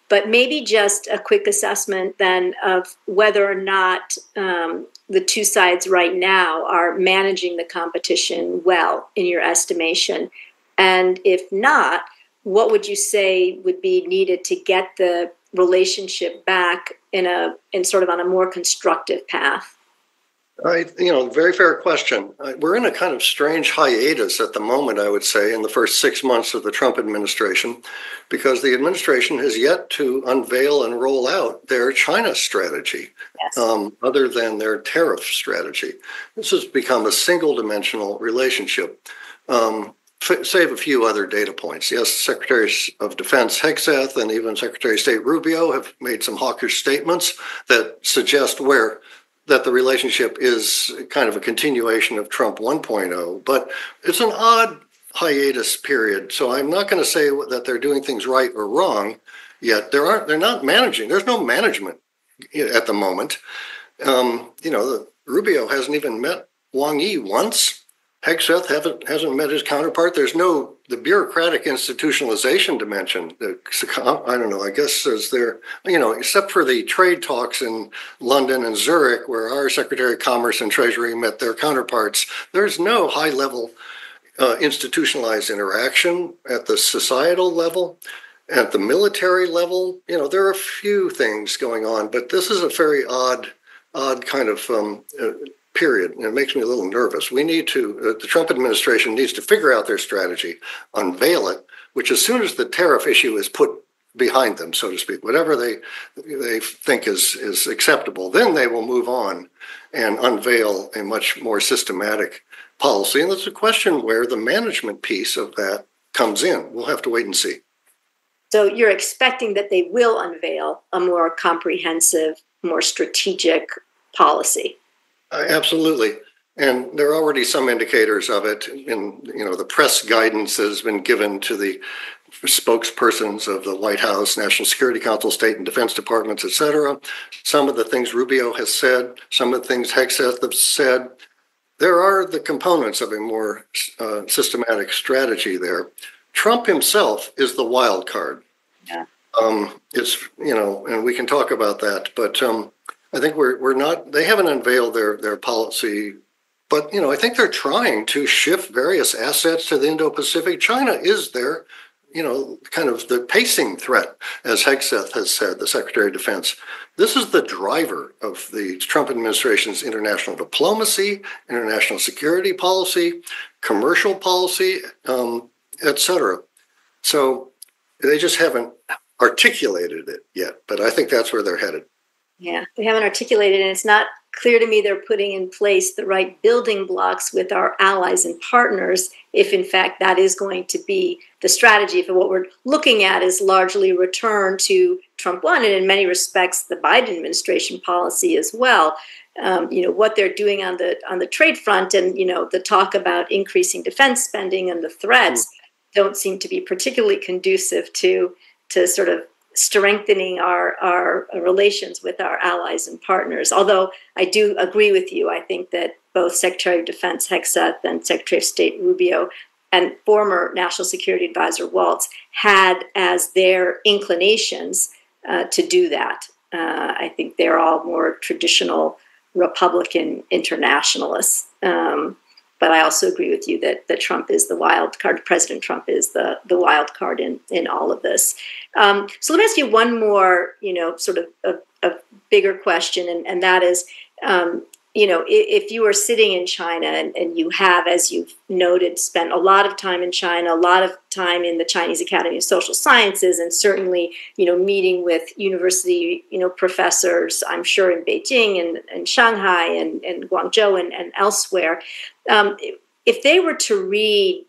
but maybe just a quick assessment then of whether or not the two sides right now are managing the competition well, in your estimation. And if not, what would you say would be needed to get the relationship back in sort of on a more constructive path? Very fair question. We're in a kind of strange hiatus at the moment, I would say, in the first 6 months of the Trump administration, because the administration has yet to unveil and roll out their China strategy, yes, other than their tariff strategy. This has become a single-dimensional relationship. Save a few other data points. Yes, Secretaries of Defense Hegseth and even Secretary of State Rubio have made some hawkish statements that suggest that the relationship is kind of a continuation of Trump 1.0, but it's an odd hiatus period. So I'm not going to say that they're doing things right or wrong yet. They're not managing. There's no management at the moment. Rubio hasn't even met Wang Yi once. Hegseth hasn't met his counterpart. There's the bureaucratic institutionalization dimension. I don't know, I guess is there, except for the trade talks in London and Zurich, where our Secretary of Commerce and Treasury met their counterparts, there's no high-level institutionalized interaction at the societal level. At the military level, there are a few things going on, but this is a very odd kind of period, and it makes me a little nervous. The Trump administration needs to figure out their strategy, unveil it, which as soon as the tariff issue is put behind them, so to speak, whatever they think is acceptable, then they will move on and unveil a much more systematic policy. And it's a question where the management piece of that comes in. We'll have to wait and see. So you're expecting that they will unveil a more comprehensive, more strategic policy? Absolutely. And there are already some indicators of it in, the press guidance that has been given to the spokespersons of the White House, National Security Council, State and Defense Departments, et cetera. Some of the things Rubio has said, some of the things Hegseth has said. There are the components of a more systematic strategy there. Trump himself is the wild card. Yeah. It's, and we can talk about that, but I think we're not, they haven't unveiled their policy, but, I think they're trying to shift various assets to the Indo-Pacific. China is their, kind of the pacing threat, as Hegseth has said, the Secretary of Defense. This is the driver of the Trump administration's international diplomacy, international security policy, commercial policy, et cetera. So they just haven't articulated it yet, but I think that's where they're headed. Yeah, they haven't articulated it, and it's not clear to me they're putting in place the right building blocks with our allies and partners if, in fact, that is going to be the strategy. If what we're looking at is largely a return to Trump 1, and in many respects, the Biden administration policy as well, what they're doing on the trade front and, the talk about increasing defense spending and the threats don't seem to be particularly conducive to sort of strengthening our relations with our allies and partners. Although I do agree with you, I think that both Secretary of Defense Hegseth and Secretary of State Rubio and former National Security Advisor Waltz had as their inclinations to do that. I think they're all more traditional Republican internationalists. But I also agree with you that Trump is the wild card. President Trump is the wild card in all of this. So let me ask you one more, sort of a bigger question, and that is, if you are sitting in China and you have, as you've noted, spent a lot of time in China, a lot of time in the Chinese Academy of Social Sciences, and certainly, meeting with university, professors, I'm sure in Beijing and Shanghai and Guangzhou and elsewhere, if they were to read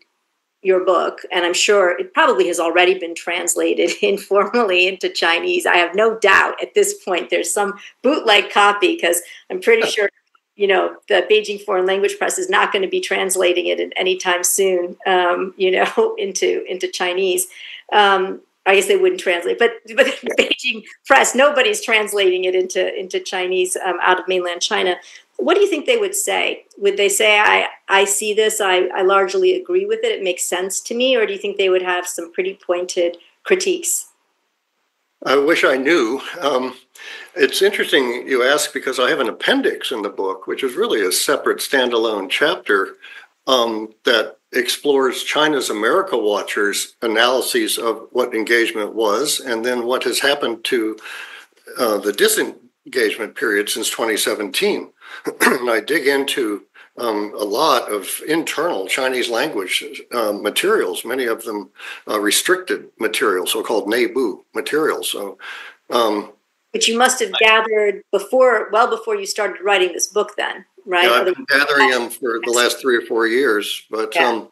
your book, and I'm sure it probably has already been translated informally into Chinese, I have no doubt at this point there's some bootleg copy, because I'm pretty sure the Beijing Foreign Language Press is not going to be translating it anytime soon, into Chinese. I guess they wouldn't translate, but the Beijing press, nobody's translating it into Chinese out of mainland China. What do you think they would say? Would they say, I see this, I largely agree with it, it makes sense to me? Or do you think they would have some pretty pointed critiques? I wish I knew. It's interesting you ask, because I have an appendix in the book, which is really a separate standalone chapter that explores China's America Watchers' analyses of what engagement was, and then what has happened to the disengagement period since 2017. And I dig into a lot of internal Chinese language materials, many of them restricted materials, so-called Neibu materials. So, which you must have gathered well before you started writing this book then, right? Yeah, I've been gathering them for the last 3 or 4 years, but and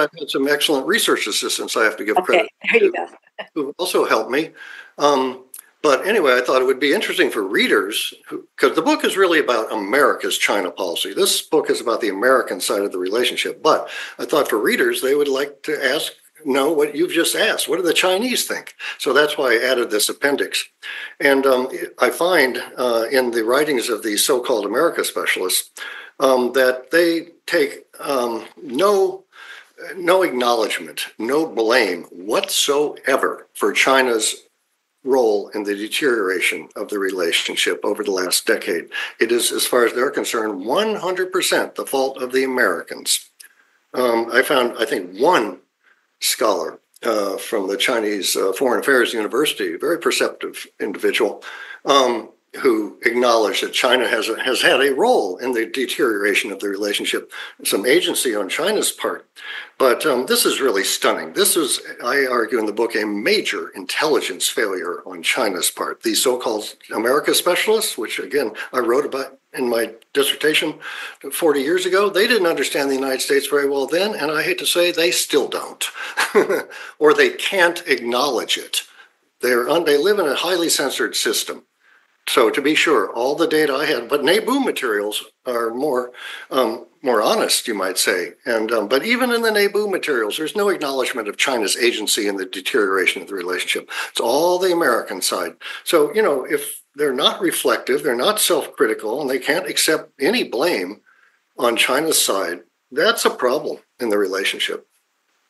I've had some excellent research assistants I have to give credit there you to, go. who also helped me. But anyway, I thought it would be interesting for readers, because the book is really about America's China policy. This book is about the American side of the relationship. But I thought for readers, they would like to know what you've just asked. What do the Chinese think? So that's why I added this appendix. And I find in the writings of these so-called America specialists that they take no acknowledgement, no blame whatsoever for China's role in the deterioration of the relationship over the last decade. It is, as far as they're concerned, 100% the fault of the Americans. I found, I think, one scholar from the Chinese Foreign Affairs University, a very perceptive individual, who acknowledge that China has had a role in the deterioration of the relationship, some agency on China's part. But this is really stunning. This is, I argue in the book, a major intelligence failure on China's part. These so-called America specialists, which again I wrote about in my dissertation 40 years ago, they didn't understand the United States very well then, and I hate to say they still don't, or they can't acknowledge it. They live in a highly censored system. So to be sure, all the data I had, but NABU materials are more honest, you might say. And but even in the NABU materials, there's no acknowledgement of China's agency in the deterioration of the relationship. It's all the American side. So, you know, if they're not reflective, they're not self-critical, and they can't accept any blame on China's side, that's a problem in the relationship.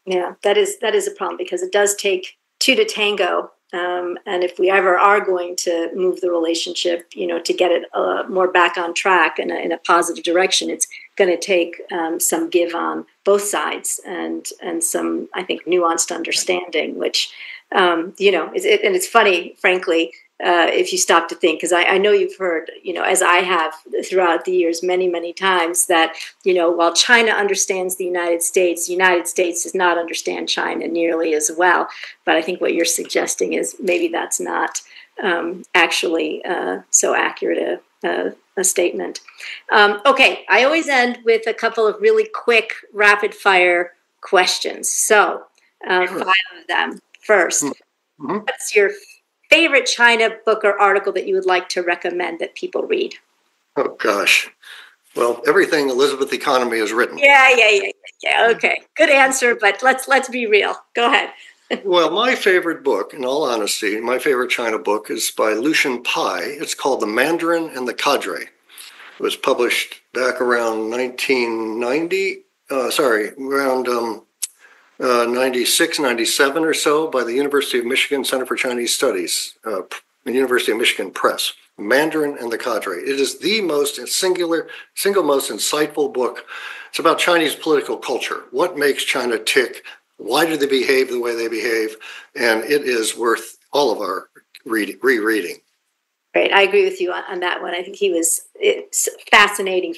Yeah, that is a problem, because it does take two to tango. And if we ever are going to move the relationship, you know, to get it more back on track in a positive direction, it's going to take some give on both sides and some, I think, nuanced understanding, which, you know, and it's funny, frankly, if you stop to think, because I know you've heard, you know, as I have throughout the years, many, many times, that, you know, while China understands the United States does not understand China nearly as well. But I think what you're suggesting is maybe that's not actually so accurate a statement. Okay, I always end with a couple of really quick rapid fire questions. So 5 of them. First, what's your favorite China book or article that you would like to recommend that people read? Oh, gosh. Well, everything Elizabeth Economy has written. Yeah. Okay, good answer, but let's be real. Go ahead. Well, my favorite book, in all honesty, my favorite China book is by Lucian Pai. It's called The Mandarin and the Cadre. It was published back around 96, 97 or so by the University of Michigan Center for Chinese Studies, the University of Michigan Press, Mandarin and the Cadre. It is the single most insightful book. It's about Chinese political culture. What makes China tick? Why do they behave the way they behave? And it is worth all of our rereading. Great. I agree with you on that one. I think it's fascinating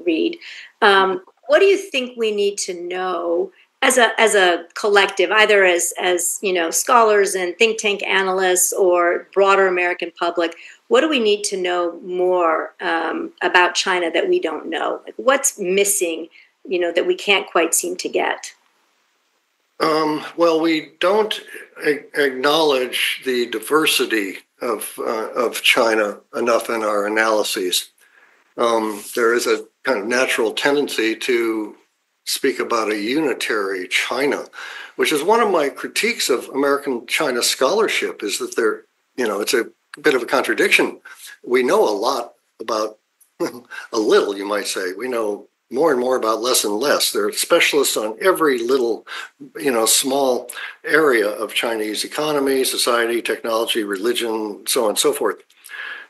read. What do you think we need to know as a collective, either as you know, scholars and think tank analysts or broader American public? What do we need to know more about China that we don't know? Like, what's missing, you know, that we can't quite seem to get? Well, we don't acknowledge the diversity of China enough in our analyses. There is a kind of natural tendency to speak about a unitary China, which is one of my critiques of American China scholarship, is that it's a bit of a contradiction. We know a lot about, a little, you might say. We know more and more about less and less. There are specialists on every little, small area of Chinese economy, society, technology, religion, so on and so forth.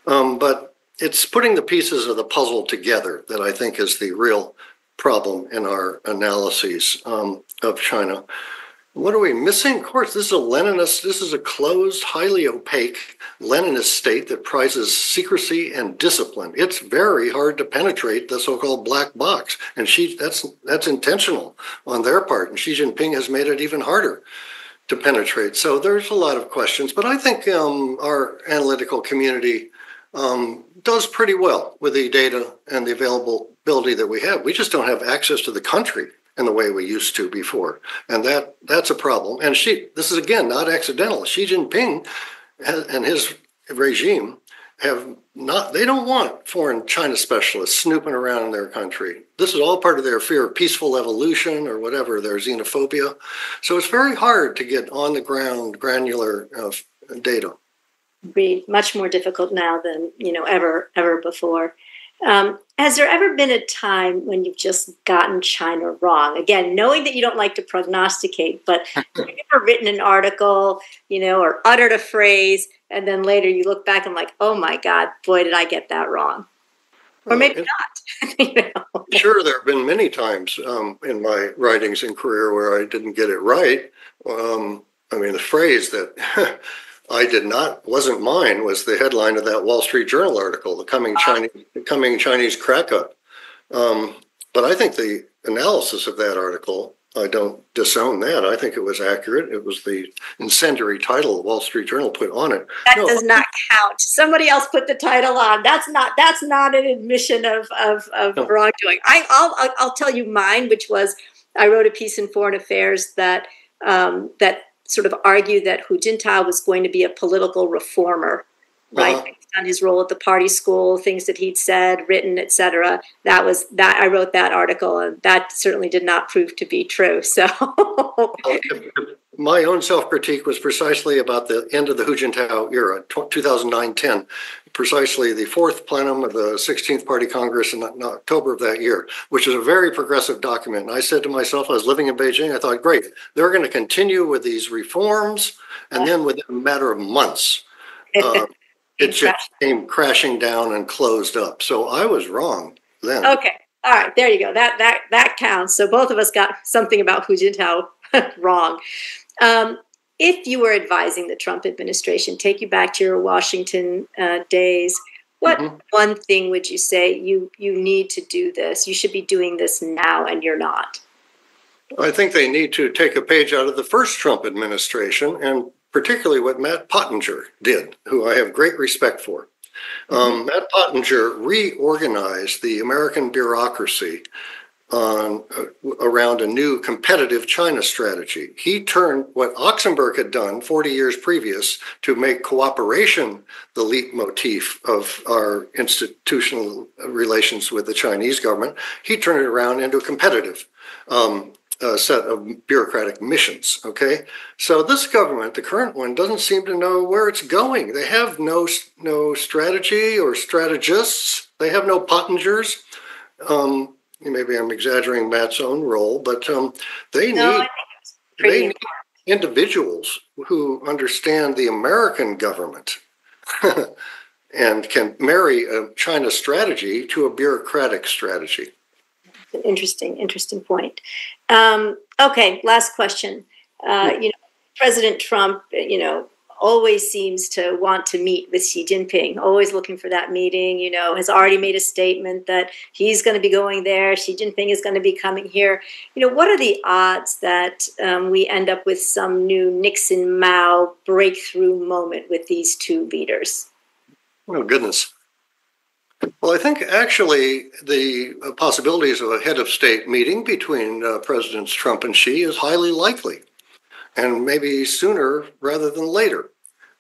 But it's putting the pieces of the puzzle together that I think is the real problem in our analyses of China. What are we missing? Of course, this is a closed, highly opaque Leninist state that prizes secrecy and discipline. It's very hard to penetrate the so-called black box, and that's intentional on their part, and Xi Jinping has made it even harder to penetrate. So there's a lot of questions, but I think our analytical community does pretty well with the data and the availability that we have. We just don't have access to the country in the way we used to before. And that's a problem. And this is, again, not accidental. Xi Jinping and his regime they don't want foreign China specialists snooping around in their country. This is all part of their fear of peaceful evolution or whatever, their xenophobia. So it's very hard to get on the ground granular data. Agreed. Much more difficult now than, ever before. Has there ever been a time when you've just gotten China wrong? Again, knowing that you don't like to prognosticate, but have you ever written an article, or uttered a phrase, and then later you look back and like, oh my God, boy, did I get that wrong? Or maybe not. Sure, there have been many times in my writings and career where I didn't get it right. The phrase that I did not, wasn't mine, was the headline of that Wall Street Journal article, the coming Chinese crack-up. But I think the analysis of that article, I don't disown that. I think it was accurate. It was the incendiary title the Wall Street Journal put on it. That does not count. Somebody else put the title on. That's not an admission of wrongdoing. I'll tell you mine, which was I wrote a piece in Foreign Affairs that sort of argued that Hu Jintao was going to be a political reformer, right? Based on his role at the party school, things that he'd said, written, etc. I wrote that article, and that certainly did not prove to be true. So my own self-critique was precisely about the end of the Hu Jintao era, 2009-10, precisely the fourth plenum of the 16th Party Congress in October of that year, which is a very progressive document. And I said to myself, I was living in Beijing, I thought, great, they're going to continue with these reforms, and then within a matter of months, it just came crashing down and closed up. So I was wrong then. Okay. All right. There you go. That counts. So both of us got something about Hu Jintao wrong. If you were advising the Trump administration, take you back to your Washington days, what one thing would you say you need to do this? You should be doing this now, and you're not. I think they need to take a page out of the first Trump administration, and particularly what Matt Pottinger did, who I have great respect for. Matt Pottinger reorganized the American bureaucracy around a new competitive China strategy. He turned what Oxenberg had done 40 years previous to make cooperation the leitmotif of our institutional relations with the Chinese government. He turned it around into a competitive set of bureaucratic missions, okay? So this government, the current one, doesn't seem to know where it's going. They have no strategy or strategists. They have no Pottingers. Maybe I'm exaggerating Matt's own role, but they need individuals who understand the American government and can marry a China strategy to a bureaucratic strategy. An interesting point. Okay, last question. President Trump, always seems to want to meet with Xi Jinping, always looking for that meeting, has already made a statement that he's going to be going there. Xi Jinping is going to be coming here. What are the odds that we end up with some new Nixon-Mao breakthrough moment with these two leaders? Oh, goodness. Well, I think actually the possibilities of a head of state meeting between Presidents Trump and Xi is highly likely, and maybe sooner rather than later.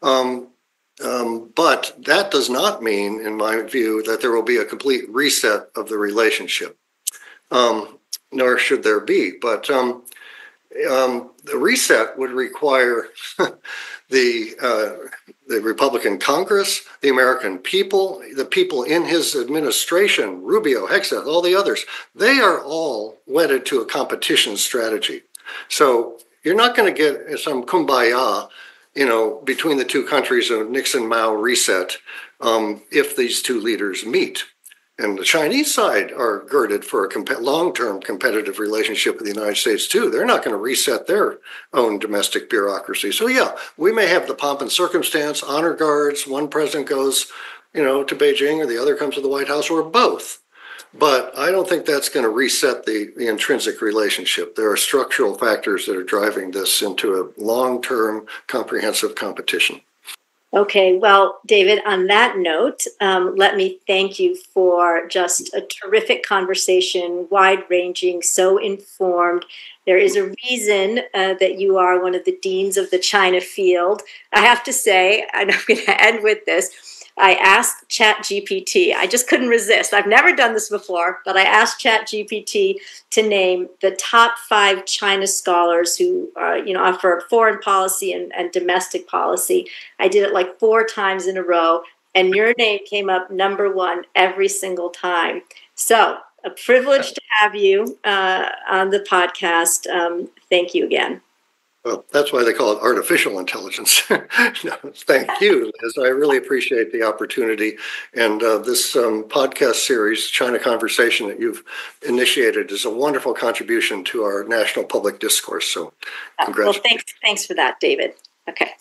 But that does not mean, in my view, that there will be a complete reset of the relationship, nor should there be. But the reset would require the Republican Congress, the American people, the people in his administration, Rubio, Hegseth, all the others, they are all wedded to a competition strategy. So you're not going to get some kumbaya, between the two countries of Nixon-Mao reset if these two leaders meet. And the Chinese side are girded for a long-term competitive relationship with the United States, too. They're not going to reset their own domestic bureaucracy. So, yeah, we may have the pomp and circumstance, honor guards, one president goes, to Beijing or the other comes to the White House, or both. But I don't think that's going to reset the intrinsic relationship. There are structural factors that are driving this into a long-term comprehensive competition. Okay, well, David, on that note, let me thank you for just a terrific conversation, wide-ranging, so informed. There is a reason that you are one of the deans of the China field. I have to say, and I'm going to end with this, I asked ChatGPT, I just couldn't resist. I've never done this before, but I asked ChatGPT to name the top 5 China scholars who offer foreign policy and domestic policy. I did it like 4 times in a row, and your name came up number 1 every single time. So a privilege to have you on the podcast. Thank you again. Well, that's why they call it artificial intelligence. No, thank you, Liz. I really appreciate the opportunity. And this podcast series, China Conversation, that you've initiated is a wonderful contribution to our national public discourse. So congratulations. Well, thanks for that, David. Okay.